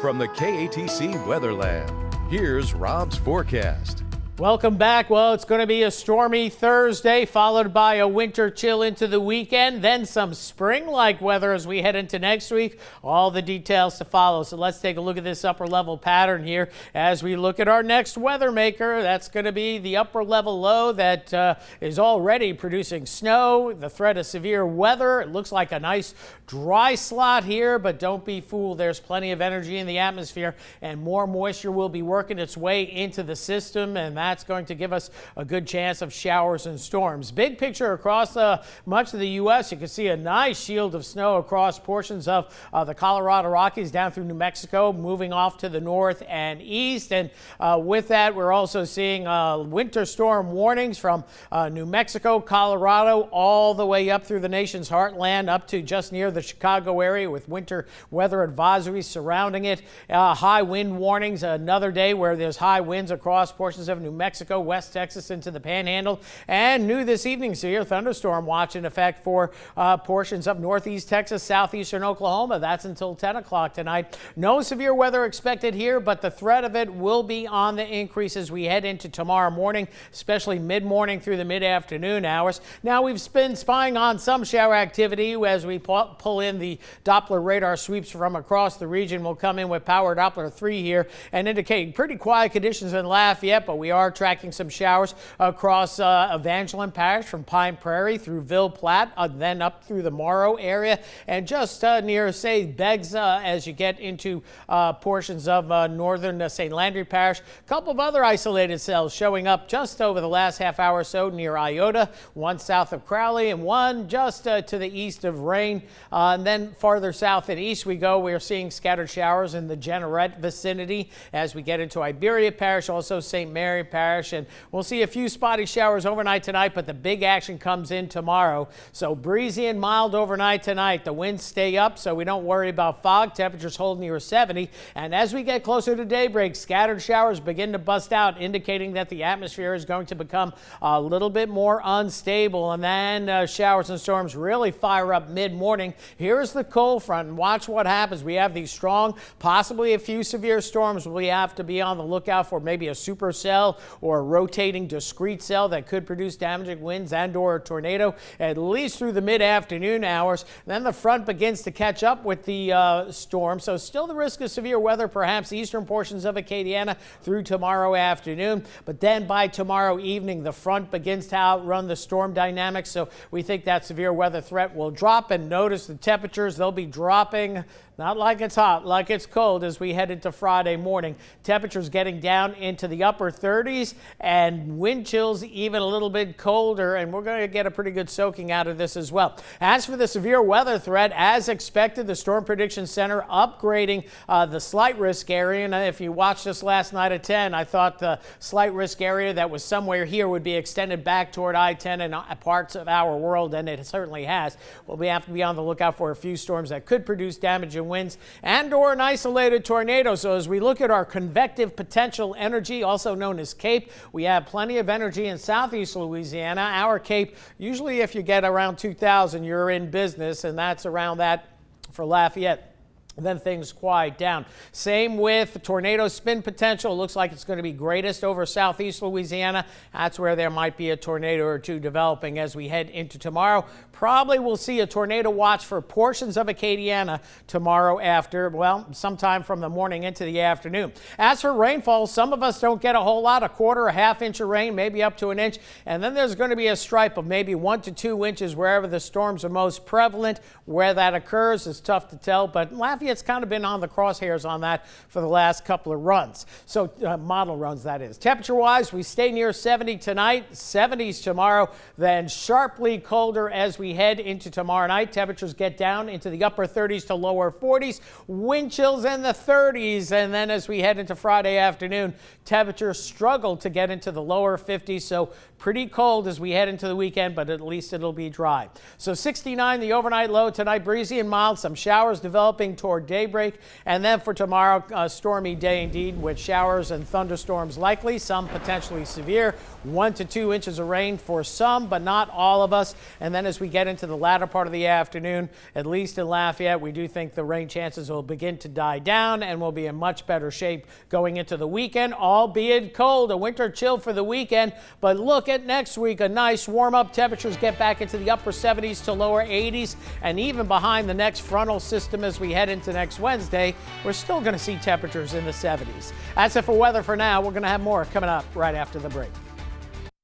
From the KATC Weatherland, here's Rob's forecast. Welcome back. Well, it's going to be a stormy Thursday, followed by a winter chill into the weekend, then some spring-like weather as we head into next week. All the details to follow. So let's take a look at this upper level pattern here as we look at our next weather maker. That's going to be the upper level low that is already producing snow, the threat of severe weather. It looks like a nice dry slot here, but don't be fooled. There's plenty of energy in the atmosphere and more moisture will be working its way into the system, and that's going to give us a good chance of showers and storms. Big picture across much of the U.S. You can see a nice shield of snow across portions of the Colorado Rockies down through New Mexico, moving off to the north and east. And with that, we're also seeing winter storm warnings from New Mexico, Colorado, all the way up through the nation's heartland, up to just near the Chicago area with winter weather advisories surrounding it. High wind warnings, another day where there's high winds across portions of New Mexico, West Texas into the Panhandle, and new this evening, severe thunderstorm watch in effect for portions of northeast Texas, southeastern Oklahoma. That's until 10 o'clock tonight. No severe weather expected here, but the threat of it will be on the increase as we head into tomorrow morning, especially mid-morning through the mid-afternoon hours. Now, we've been spying on some shower activity as we pull in the Doppler radar sweeps from across the region. We'll come in with Power Doppler 3 here and indicating pretty quiet conditions in Lafayette, but we are tracking some showers across Evangeline Parish from Pine Prairie through Ville Platte, then up through the Morrow area, and just near, say, Beggs as you get into portions of northern St. Landry Parish. A couple of other isolated cells showing up just over the last half hour or so near Iota, one south of Crowley and one just to the east of Rain. And then farther south and east we go, we're seeing scattered showers in the Jeanerette vicinity as we get into Iberia Parish, also St. Mary Parish, and we'll see a few spotty showers overnight tonight, but the big action comes in tomorrow. So breezy and mild overnight tonight. The winds stay up, so we don't worry about fog. Temperatures hold near 70, and as we get closer to daybreak, scattered showers begin to bust out, indicating that the atmosphere is going to become a little bit more unstable, and then showers and storms really fire up mid-morning. Here's the cold front, and watch what happens. We have these strong, possibly a few severe storms. We have to be on the lookout for maybe a supercell or a rotating discrete cell that could produce damaging winds and or a tornado at least through the mid-afternoon hours. Then the front begins to catch up with the storm, so still the risk of severe weather, perhaps eastern portions of Acadiana through tomorrow afternoon. But then by tomorrow evening, the front begins to outrun the storm dynamics, so we think that severe weather threat will drop. And notice the temperatures, they'll be dropping. Not like it's hot, like it's cold as we head into Friday morning. Temperatures getting down into the upper 30s and wind chills even a little bit colder, and we're going to get a pretty good soaking out of this as well. As for the severe weather threat, as expected, the Storm Prediction Center upgrading the slight risk area. And if you watched us last night at 10, I thought the slight risk area that was somewhere here would be extended back toward I-10 and parts of our world, and it certainly has. Well, we have to be on the lookout for a few storms that could produce damage and winds and or an isolated tornado. So as we look at our convective potential energy, also known as CAPE, we have plenty of energy in southeast Louisiana. Our CAPE, usually if you get around 2,000, you're in business, and that's around that for Lafayette. Then things quiet down. Same with tornado spin potential. Looks like it's going to be greatest over southeast Louisiana. That's where there might be a tornado or two developing as we head into tomorrow. Probably we'll see a tornado watch for portions of Acadiana tomorrow after, well, sometime from the morning into the afternoon. As for rainfall, some of us don't get a whole lot, a quarter, a half inch of rain, maybe up to an inch. And then there's going to be a stripe of maybe 1 to 2 inches wherever the storms are most prevalent. Where that occurs is tough to tell, but Lafayette's kind of been on the crosshairs on that for the last couple of runs. So model runs, that is. Temperature-wise, we stay near 70 tonight, 70s tomorrow, then sharply colder as we head into tomorrow night. Temperatures get down into the upper 30s to lower 40s, wind chills in the 30s, and then as we head into Friday afternoon, temperatures struggle to get into the lower 50s, so pretty cold as we head into the weekend, but at least it'll be dry. So 69 the overnight low tonight, breezy and mild, some showers developing toward before daybreak. And then for tomorrow, a stormy day indeed with showers and thunderstorms likely, some potentially severe. 1 to 2 inches of rain for some, but not all of us. And then as we get into the latter part of the afternoon, at least in Lafayette, we do think the rain chances will begin to die down and we'll be in much better shape going into the weekend, albeit cold, a winter chill for the weekend. But look at next week, a nice warm up. Temperatures get back into the upper 70s to lower 80s, and even behind the next frontal system as we head into next Wednesday, we're still going to see temperatures in the 70s. That's it for weather for now. We're going to have more coming up right after the break.